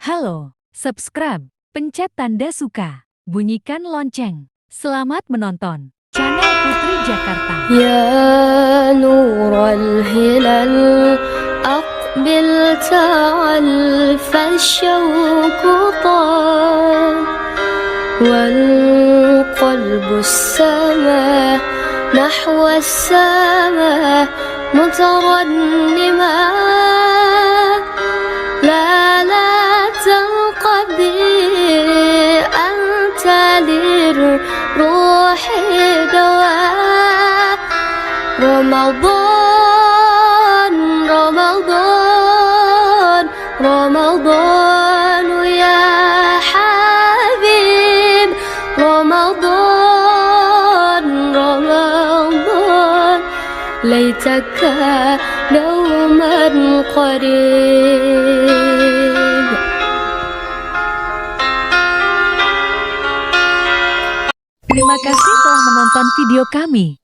Halo, subscribe, pencet tanda suka, bunyikan lonceng. Selamat menonton channel Putri Jakarta. يا نور الهلال أقبل تعال فالشوق طال والقلب السما نحو السماء مترنما لا تنقضي أنت للروح دواء رمضان رمضان رمضان يا حبيب رمضان رمضان ليتك دوما قريب. Terima kasih telah menonton video kami.